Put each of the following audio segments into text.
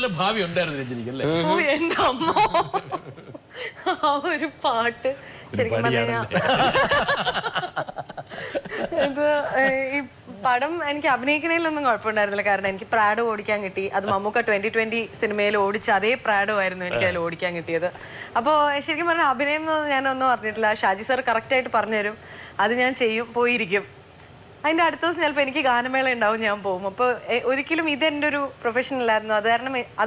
നല്ല ഭാവി ഉണ്ടായിരുന്നു രഞ്ജിനിക്ക് അല്ലേ? ഓ എന്റെ അമ്മ, ആ ഒരു പാട്ട് ശരിക്കും പറഞ്ഞാൽ ഇത് ഈ പടം എനിക്ക് അഭിനയിക്കണേലൊന്നും കുഴപ്പമുണ്ടായിരുന്നില്ല. കാരണം എനിക്ക് പ്രാഡോ ഓടിക്കാൻ കിട്ടി. അത് മമ്മൂക്ക 2020 സിനിമയിൽ ഓടിച്ച അതേ പ്രാഡോ ആയിരുന്നു എനിക്ക് അതിൽ ഓടിക്കാൻ കിട്ടിയത്. അപ്പോൾ ശരിക്കും പറഞ്ഞാൽ അഭിനയം എന്നൊന്നും ഞാനൊന്നും പറഞ്ഞിട്ടില്ല. ഷാജി സാർ കറക്റ്റായിട്ട് പറഞ്ഞുതരും, അത് ഞാൻ ചെയ്യും, പോയിരിക്കും. അതിൻ്റെ അടുത്ത ദിവസം ചിലപ്പോൾ എനിക്ക് ഗാനമേള ഉണ്ടാവും, ഞാൻ പോകും. അപ്പോൾ ഒരിക്കലും ഇതെൻ്റെ ഒരു പ്രൊഫഷനല്ലായിരുന്നു. അത്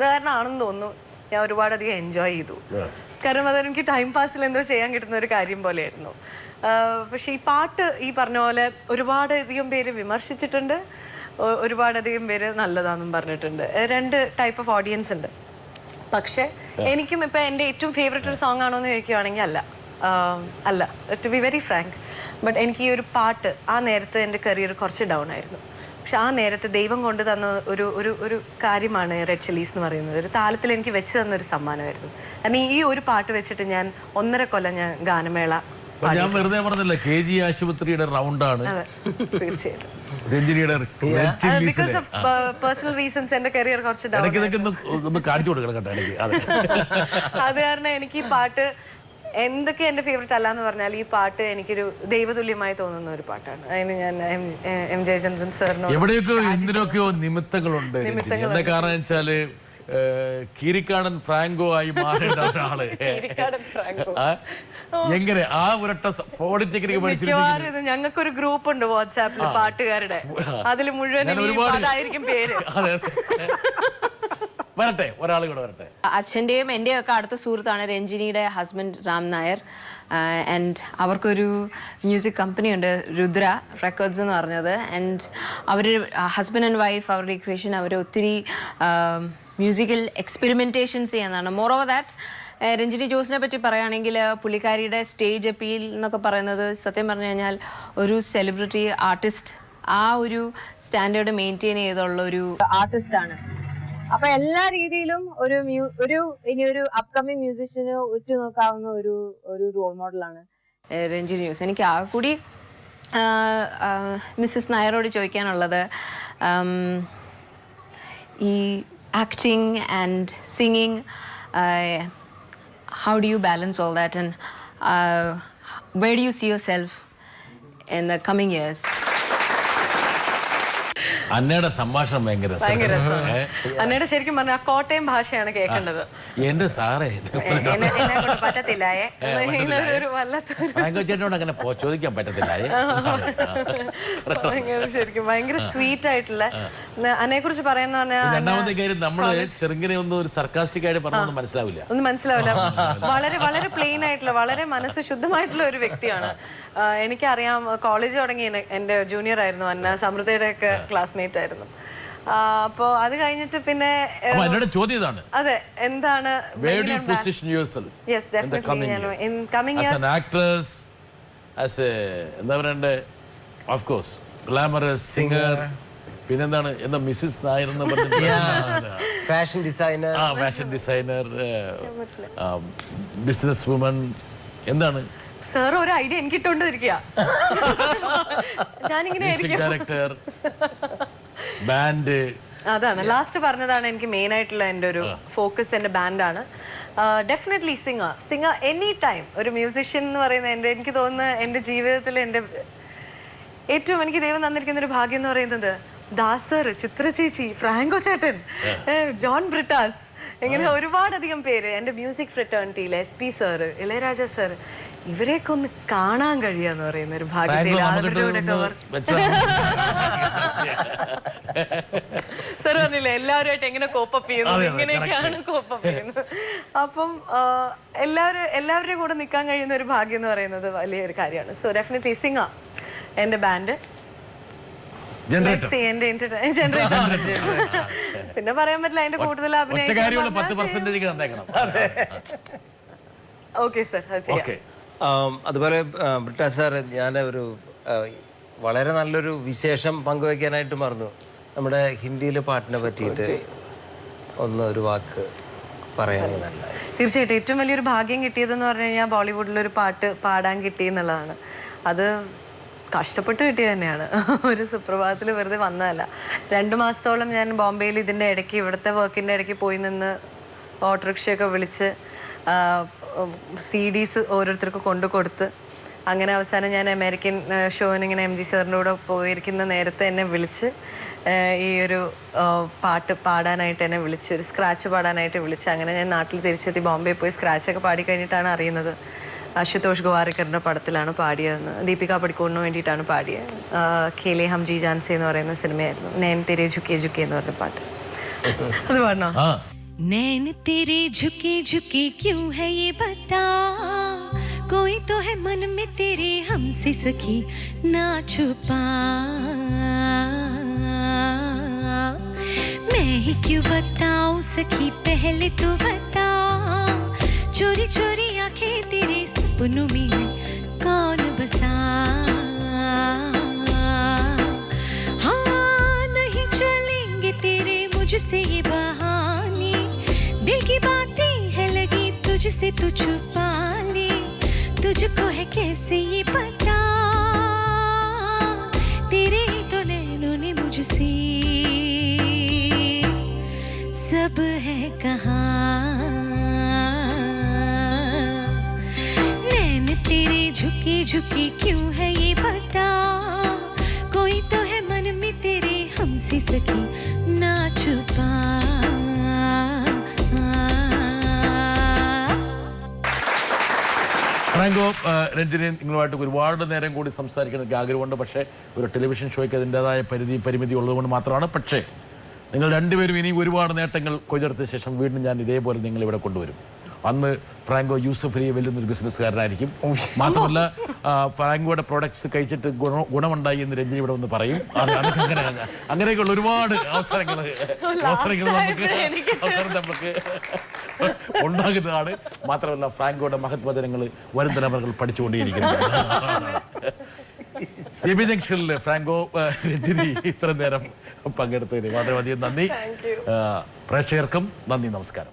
കാരണം ആണെന്ന് തോന്നുന്നു ഞാൻ ഒരുപാടധികം എൻജോയ് ചെയ്തു. കാരണം അതെനിക്ക് ടൈം പാസിൽ എന്തോ ചെയ്യാൻ കിട്ടുന്ന ഒരു കാര്യം പോലെയായിരുന്നു. പക്ഷേ ഈ പാട്ട് ഈ പറഞ്ഞ പോലെ ഒരുപാടധികം പേര് വിമർശിച്ചിട്ടുണ്ട്, ഒരുപാടധികം പേര് നല്ലതാണെന്നും പറഞ്ഞിട്ടുണ്ട്. 2 ടൈപ്പ് ഓഫ് ഓഡിയൻസ് ഉണ്ട്. പക്ഷേ എനിക്കും ഇപ്പം എൻ്റെ ഏറ്റവും ഫേവറേറ്റ് ഒരു സോങ് ആണോ എന്ന് ചോദിക്കുകയാണെങ്കിൽ അല്ല, to be very frank. But എനിക്ക് ഈ ഒരു പാട്ട് ആ നേരത്തെ എൻ്റെ കരിയർ കുറച്ച് ഡൗൺ ആയിരുന്നു. പക്ഷെ ആ നേരത്തെ ദൈവം കൊണ്ട് തന്ന ഒരു കാര്യമാണ് റെഡ് ചില്ലീസ് എന്ന് പറയുന്നത്. ഒരു താലത്തിൽ എനിക്ക് വെച്ച് തന്നൊരു സമ്മാനമായിരുന്നു. കാരണം ഈ ഒരു പാട്ട് വെച്ചിട്ട് ഞാൻ 1.5 കൊല്ലം ഞാൻ ഗാനമേള. ഞാൻ വെറുതെ പറഞ്ഞില്ല, KG ആശുപത്രിയുടെ റൗണ്ടാണ് തീർച്ചയായിട്ടും രഞ്ജിനിയുടെ. ബിക്കോസ് ഓഫ് പേഴ്സണൽ റീസൺസ് എൻ്റെ കരിയർ കുറച്ച് ഡൗൺ. ഒന്ന് കാണിച്ചു കൊടുക്കണം കേട്ടോ എനിക്ക്. അത് കാരണം എനിക്ക് ഈ പാട്ട് എന്തൊക്കെ എൻ്റെ ഫേവറേറ്റ് അല്ലാന്ന് പറഞ്ഞാൽ ഈ പാട്ട് എനിക്കൊരു ദൈവതുല്യമായി തോന്നുന്ന ഒരു പാട്ടാണ്. അതിന് ഞാൻ എം ജയചന്ദ്രൻ സാറിനോ എവിടെയൊക്കെ എന്തിനൊക്കെയോ നിമിത്തങ്ങളുണ്ട്. എന്താ കാരണം വെച്ചാല് കീരിക്കാടൻ ഫ്രാങ്കോ ആയി മാറേണ്ട ഒരാള് എങ്ങനെ ആ ഒരൊറ്റ പോളിടെക്നിക് പഠിച്ചിരുന്നു. ഞങ്ങൾക്കൊരു ഗ്രൂപ്പ് ഉണ്ട് വാട്സാപ്പിൽ പാട്ടുകാരുടെ, അതിൽ മുഴുവൻ അതായിരിക്കും പേര്. വരട്ടെ, ഒരാൾ കൂടെ വരട്ടെ. അച്ഛൻ്റെയും എൻ്റെയും ഒക്കെ അടുത്ത സുഹൃത്താണ് രഞ്ജിനിയുടെ ഹസ്ബൻഡ് രാം നായർ. ആൻഡ് അവർക്കൊരു മ്യൂസിക് കമ്പനി ഉണ്ട്, രുദ്ര റെക്കോർഡ്സ് എന്ന് പറഞ്ഞത്. ആൻഡ് അവർ ഹസ്ബൻഡ് ആൻഡ് വൈഫ്, അവരുടെ ഇക്വേഷൻ അവർ ഒത്തിരി മ്യൂസിക്കൽ എക്സ്പെരിമെൻറ്റേഷൻസ് ചെയ്യുന്നതാണ്. മോർ ഓവർ ദാറ്റ് രഞ്ജിനി ജോസിനെ പറ്റി പറയുകയാണെങ്കിൽ പുള്ളിക്കാരിയുടെ സ്റ്റേജ് അപ്പീൽ എന്നൊക്കെ പറയുന്നത് സത്യം പറഞ്ഞു കഴിഞ്ഞാൽ ഒരു സെലിബ്രിറ്റി ആർട്ടിസ്റ്റ് ആ ഒരു സ്റ്റാൻഡേർഡ് മെയിൻറ്റെയിൻ ചെയ്തുള്ള ഒരു ആർട്ടിസ്റ്റാണ്. അപ്പൊ എല്ലാ രീതിയിലും ഇനിയൊരു അപ്കമിങ് മ്യൂസിഷ്യന് ഉറ്റുനോക്കാവുന്ന ഒരു റോൾ മോഡലാണ് രഞ്ജിനി ജോസ്. എനിക്ക് ആ കൂടി മിസ്സസ് നായരോട് ചോദിക്കാനുള്ളത്, ഈ acting and singing, how do you balance all that, and where do you see yourself in the coming years? അന്നയുടെ സംഭാഷണം ഭയങ്കര അന്നയുടെ ശരിക്കും പറഞ്ഞ ആ കോട്ടയം ഭാഷയാണ് കേൾക്കേണ്ടത്. എന്റെ സാറേ പറ്റത്തില്ല, ചേട്ടനോട് അങ്ങനെ ചോദിക്കാൻ പറ്റത്തില്ല. ശരിക്കും ഭയങ്കര സ്വീറ്റ് ആയിട്ടുള്ള അന്നയെ കുറിച്ച് പറയാന്ന് പറഞ്ഞാൽ. രണ്ടാമത്തെ കാര്യം, നമ്മള് ചെറുങ്ങനെ ഒന്നും ഒരു സർക്കാസ്റ്റിക് ആയിട്ട് പറഞ്ഞൊന്നും മനസ്സിലാവില്ല. ഒന്നും മനസ്സിലാവില്ല. വളരെ വളരെ പ്ലെയിൻ ആയിട്ടുള്ള, വളരെ മനസ്സ് ശുദ്ധമായിട്ടുള്ള ഒരു വ്യക്തിയാണ്. എനിക്കറിയാം, കോളേജ് തുടങ്ങി എൻ്റെ ജൂനിയർ ആയിരുന്നു അന്ന, സമൃദ്ധയുടെ ഒക്കെ ക്ലാസ്മേറ്റ് ആയിരുന്നു. അപ്പോൾ അത് കഴിഞ്ഞിട്ട് പിന്നെ ചോദ്യം ഇതാണ്, അതെ എന്താണ് പിന്നെന്താണ് എന്താ മിസ്സിസ് നായർ എന്ന് പറഞ്ഞിട്ട് ഫാഷൻ ഡിസൈനർ, ബിസിനസ് വുമൺ, എന്താണ് സാർ ഒരു ഐഡിയ എനിക്ക് ഇട്ടുകൊണ്ടിരിക്കുക. ഞാനിങ്ങനെ ഡയറക്ടർ, ബാൻഡ്. അതാണ് ലാസ്റ്റ് പറഞ്ഞതാണ് എനിക്ക് മെയിൻ ആയിട്ടുള്ള എൻ്റെ ഒരു ഫോക്കസ്. എൻ്റെ ബാൻഡാണ്. Definitely singer any time. ഒരു മ്യൂസിഷ്യൻ എന്ന് പറയുന്നത് എനിക്ക് തോന്നുന്ന എൻ്റെ ജീവിതത്തിൽ എൻ്റെ ഏറ്റവും എനിക്ക് ദൈവം തന്നിരിക്കുന്ന ഒരു ഭാഗ്യം എന്ന് പറയുന്നത് ദാസർ, ചിത്ര ചേച്ചി, ഫ്രാങ്കോ ചേട്ടൻ, ജോൺ ബ്രിട്ടാസ്, ഇങ്ങനെ ഒരുപാടധികം പേര് എൻ്റെ മ്യൂസിക് ഫ്രെറ്റേണിറ്റിയിൽ, SP സാർ, ഇളയരാജ സാർ, ഇവരെയൊക്കെ ഒന്ന് കാണാൻ കഴിയാന്ന് പറയുന്ന ഒരു ഭാഗ്യത്തിൽ സാർ പറഞ്ഞില്ലേ എല്ലാവരുമായിട്ട് എങ്ങനെ കോപ്പപ്പ് ചെയ്യുന്നത്, ഇങ്ങനെയൊക്കെയാണ് കോപ്പപ്പ് ചെയ്യുന്നത്. അപ്പം എല്ലാവരുടെയും കൂടെ നിൽക്കാൻ കഴിയുന്ന ഒരു ഭാഗ്യം എന്ന് പറയുന്നത് വലിയൊരു കാര്യമാണ്. സോ ഡെഫിനറ്റ്ലി സിംഗർ, എൻ്റെ ബാൻഡ്, പിന്നെ പറയാൻ പറ്റില്ല അതിന്റെ കൂടുതൽ അഭിനയം. അതുപോലെ ബ്രിട്ടാസ് സാർ, ഞാൻ വളരെ നല്ലൊരു വിശേഷം പങ്കുവയ്ക്കാനായിട്ട് മറന്നു. നമ്മുടെ ഹിന്ദിയിലെ പാട്ടിനെ പറ്റിയിട്ട് ഒരു വാക്ക് പറയാനാണ്. തീർച്ചയായിട്ടും ഏറ്റവും വലിയൊരു ഭാഗ്യം കിട്ടിയതെന്ന് പറഞ്ഞു കഴിഞ്ഞാൽ ബോളിവുഡിലൊരു പാട്ട് പാടാൻ കിട്ടി എന്നുള്ളതാണ്. അത് കഷ്ടപ്പെട്ട് കിട്ടിയത് തന്നെയാണ്. ഒരു സുപ്രഭാതത്തിൽ വെറുതെ വന്നതല്ല. 2 മാസത്തോളം ഞാൻ ബോംബെയിൽ ഇതിൻ്റെ ഇടയ്ക്ക് ഇവിടുത്തെ വർക്കിൻ്റെ ഇടയ്ക്ക് പോയി നിന്ന് ഓട്ടോറിക്ഷയൊക്കെ വിളിച്ച് CDs ഓരോരുത്തർക്ക് കൊടുത്ത് അങ്ങനെ അവസാനം ഞാൻ അമേരിക്കൻ ഷോന് ഇങ്ങനെ MG സാറിൻ്റെ കൂടെ പോയിരിക്കുന്ന നേരത്തെ എന്നെ വിളിച്ച് ഈ ഒരു പാട്ട് പാടാനായിട്ട് എന്നെ വിളിച്ച്, ഒരു സ്ക്രാച്ച് പാടാനായിട്ട് വിളിച്ച്. അങ്ങനെ ഞാൻ നാട്ടിൽ തിരിച്ചെത്തി ബോംബെ പോയി സ്ക്രാച്ചൊക്കെ പാടി കഴിഞ്ഞിട്ടാണ് അറിയുന്നത് അശുതോഷ് ഗോവാറിക്കറിൻ്റെ പടത്തിലാണ് പാടിയതെന്ന്. ദീപിക പടിക്കോണിന് വേണ്ടിയിട്ടാണ് പാടിയത്. ഖേലെ ഹം ജി ജാൻസെ എന്ന് പറയുന്ന സിനിമയായിരുന്നു. നൈൻ തെരെ ഝുക്കെ ഝുക്കെ എന്ന് പറഞ്ഞ പാട്ട്. അത് പാടണോ? नैन तेरे झुके झुके क्यों है ये बता, कोई तो है मन में तेरे हमसे सखी ना छुपा, मैं ही क्यों बताऊं सखी पहले तो बता, चोरी चोरी आंखें तेरे सपनों में कौन बसा, हाँ नहीं चलेंगे तेरे मुझसे ये बहाने, दिल की बातें है लगी तुझसे तू छुपा ले, तुझको है कैसे ये पता, तेरे ही तो नैनों ने मुझसे सब है कहाँ, नैन तेरे झुके झुके क्यों है ये पता, कोई तो है मन में तेरे हमसे सखी ना छुपा. ഫ്രാങ്കോ, രഞ്ജിനി, നിങ്ങളുമായിട്ട് ഒരുപാട് നേരം കൂടി സംസാരിക്കണം എനിക്ക് ആഗ്രഹമുണ്ട്. പക്ഷേ ഒരു ടെലിവിഷൻ ഷോയ്ക്ക് അതിൻ്റെതായ പരിമിതി ഉള്ളതുകൊണ്ട് മാത്രമാണ്. പക്ഷേ നിങ്ങൾ രണ്ടുപേരും ഇനി ഒരുപാട് നേട്ടങ്ങൾ കൊയ്തെടുത്ത ശേഷം വീണ്ടും ഞാൻ ഇതേപോലെ നിങ്ങളിവിടെ കൊണ്ടുവരും. അന്ന് ഫ്രാങ്കോ യൂസഫ് അലിയെ വെല്ലുന്നൊരു ബിസിനസ്സുകാരനായിരിക്കും. മാത്രമല്ല ഫ്രാങ്കോയുടെ പ്രോഡക്ട്സ് കഴിച്ചിട്ട് ഗുണമുണ്ടായി എന്ന് രഞ്ജിനി ഇവിടെ ഒന്ന് പറയും. അങ്ങനെയൊക്കെയുള്ള ഒരുപാട് അവസരങ്ങൾ നമുക്ക് ഉണ്ടാകുന്നതാണ്. മാത്രമല്ല ഫ്രാങ്കോയുടെ മഹത്വചനങ്ങൾ വരും തലമുറകൾ പഠിച്ചുകൊണ്ടേയിരിക്കുന്നു. CB ജംഗ്ഷനിൽ ഫ്രാങ്കോ, രഞ്ജിനി ഇത്ര നേരം പങ്കെടുത്തതിന് വളരെയധികം നന്ദി. പ്രേക്ഷകർക്കും നന്ദി, നമസ്കാരം.